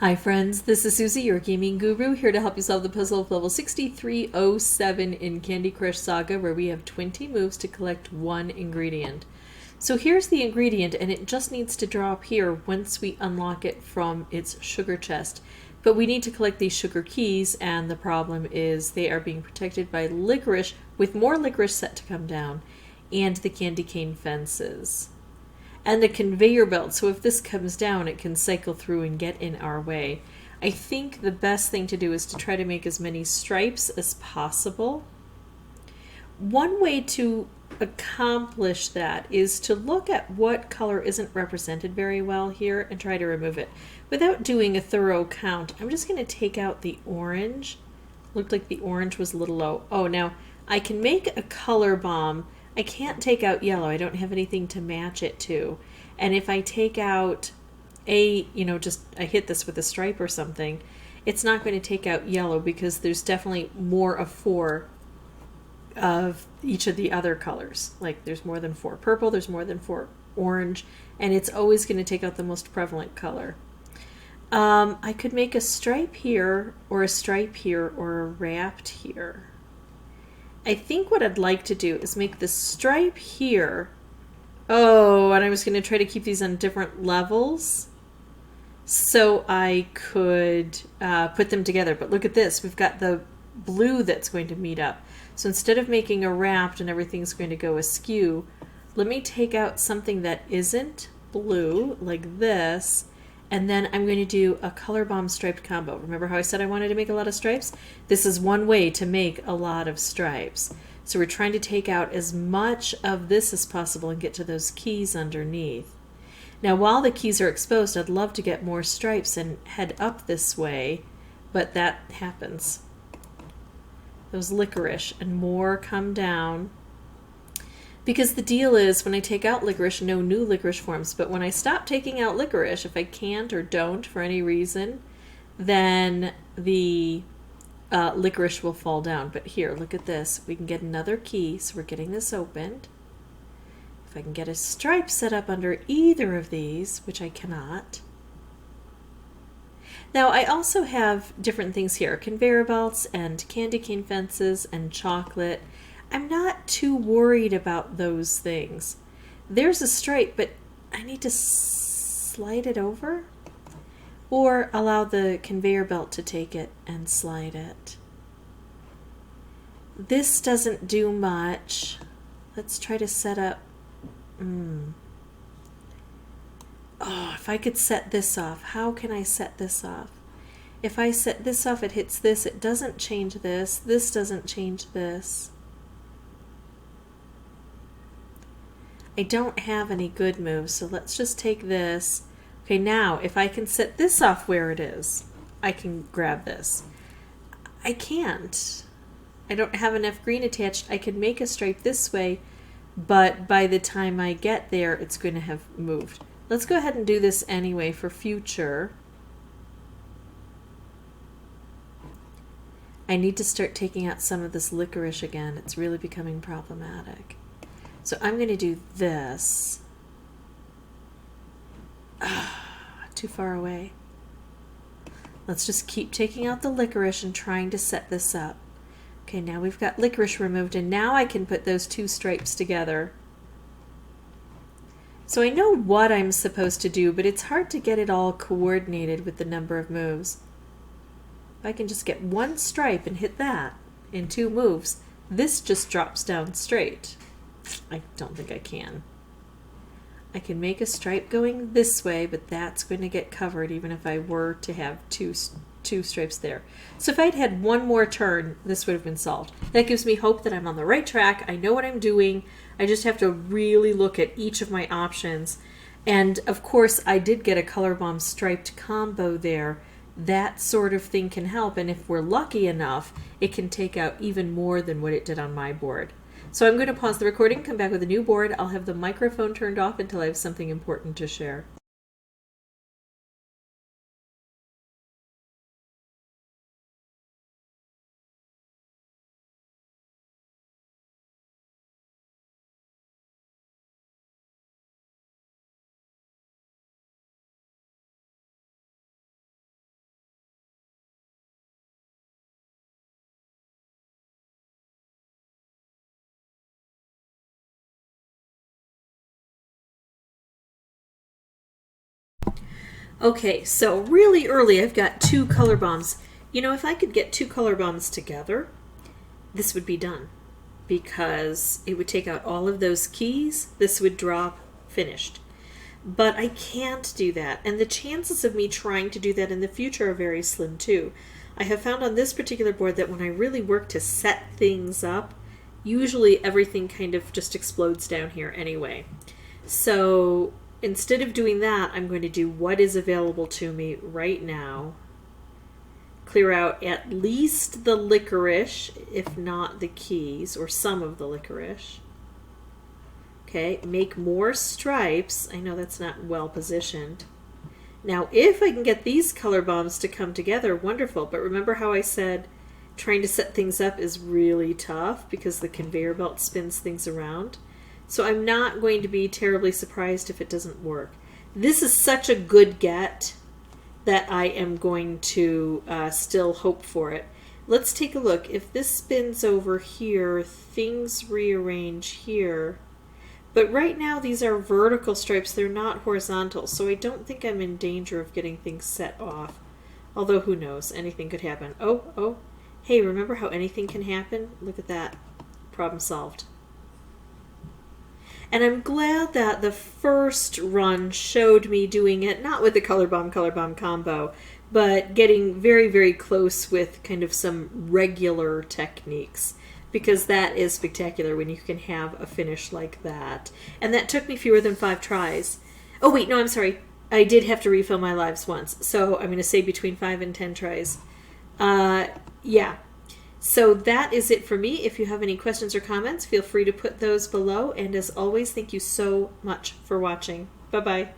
Hi friends, this is Suzy, your gaming guru, here to help you solve the puzzle of level 6307 in Candy Crush Saga, where we have 20 moves to collect one ingredient. So here's the ingredient, and it just needs to drop here once we unlock it from its sugar chest. But we need to collect these sugar keys, and the problem is they are being protected by licorice, with more licorice set to come down, and the candy cane fences and a conveyor belt, so if this comes down it can cycle through and get in our way. I think the best thing to do is to try to make as many stripes as possible. One way to accomplish that is to look at what color isn't represented very well here and try to remove it. Without doing a thorough count, I'm just going to take out the orange. Looked like the orange was a little low. Oh, now I can make a color bomb. I can't take out yellow. I don't have anything to match it to. And if I take out I hit this with a stripe or something, it's not going to take out yellow because there's definitely more of 4 of each of the other colors. Like there's more than 4 purple, there's more than 4 orange, and it's always going to take out the most prevalent color. I could make a stripe here, or a stripe here, or a wrapped here. I think what I'd like to do is make the stripe here. Oh, and I was going to try to keep these on different levels so I could put them together. But look at this. We've got the blue that's going to meet up. So instead of making a wrapped and everything's going to go askew, let me take out something that isn't blue, like this, and then I'm going to do a color bomb striped combo. Remember how I said I wanted to make a lot of stripes? This is one way to make a lot of stripes. So we're trying to take out as much of this as possible and get to those keys underneath. Now while the keys are exposed, I'd love to get more stripes and head up this way, but that happens. Those licorice and more come down. Because the deal is, when I take out licorice, no new licorice forms. But when I stop taking out licorice, if I can't or don't for any reason, then the licorice will fall down. But here, look at this. We can get another key, so we're getting this opened. If I can get a stripe set up under either of these, which I cannot. Now, I also have different things here. Conveyor belts and candy cane fences and chocolate. I'm not too worried about those things. There's a stripe, but I need to slide it over or allow the conveyor belt to take it and slide it. This doesn't do much. Let's try to set up. Oh, if I could set this off. How can I set this off? If I set this off, it hits this. It doesn't change this. This doesn't change this. I don't have any good moves, so let's just take this. Okay, now if I can set this off where it is, I can grab this. I can't. I don't have enough green attached. I could make a stripe this way, but by the time I get there, it's going to have moved. Let's go ahead and do this anyway for future. I need to start taking out some of this licorice again. It's really becoming problematic. So I'm going to do this. Too far away. Let's just keep taking out the licorice and trying to set this up. Okay, now we've got licorice removed, and now I can put those 2 stripes together. So I know what I'm supposed to do, but it's hard to get it all coordinated with the number of moves. If I can just get 1 stripe and hit that in 2 moves, this just drops down straight. I don't think I can. I can make a stripe going this way, but that's going to get covered even if I were to have two stripes there. So if I'd had 1 more turn, this would have been solved. That gives me hope that I'm on the right track. I know what I'm doing. I just have to really look at each of my options. And of course, I did get a color bomb striped combo there. That sort of thing can help, and if we're lucky enough, it can take out even more than what it did on my board. So I'm going to pause the recording, come back with a new board. I'll have the microphone turned off until I have something important to share. Okay, so really early I've got 2 color bombs. You know, if I could get 2 color bombs together, this would be done. Because it would take out all of those keys, this would drop, finished. But I can't do that, and the chances of me trying to do that in the future are very slim too. I have found on this particular board that when I really work to set things up, usually everything kind of just explodes down here anyway. So instead of doing that, I'm going to do what is available to me right now. Clear out at least the licorice, if not the keys, or some of the licorice. Okay, make more stripes. I know that's not well positioned. Now, if I can get these color bombs to come together, wonderful. But remember how I said trying to set things up is really tough because the conveyor belt spins things around? So I'm not going to be terribly surprised if it doesn't work. This is such a good get that I am going to still hope for it. Let's take a look. If this spins over here, things rearrange here. But right now these are vertical stripes, they're not horizontal, so I don't think I'm in danger of getting things set off. Although who knows, anything could happen. Oh, hey, remember how anything can happen? Look at that. Problem solved. And I'm glad that the first run showed me doing it, not with the color bomb combo, but getting very, very close with kind of some regular techniques. Because that is spectacular when you can have a finish like that. And that took me fewer than 5 tries. Oh wait, no, I'm sorry. I did have to refill my lives once. So I'm going to say between 5 and 10 tries. Yeah. So that is it for me. If you have any questions or comments, feel free to put those below. And as always, thank you so much for watching. Bye-bye.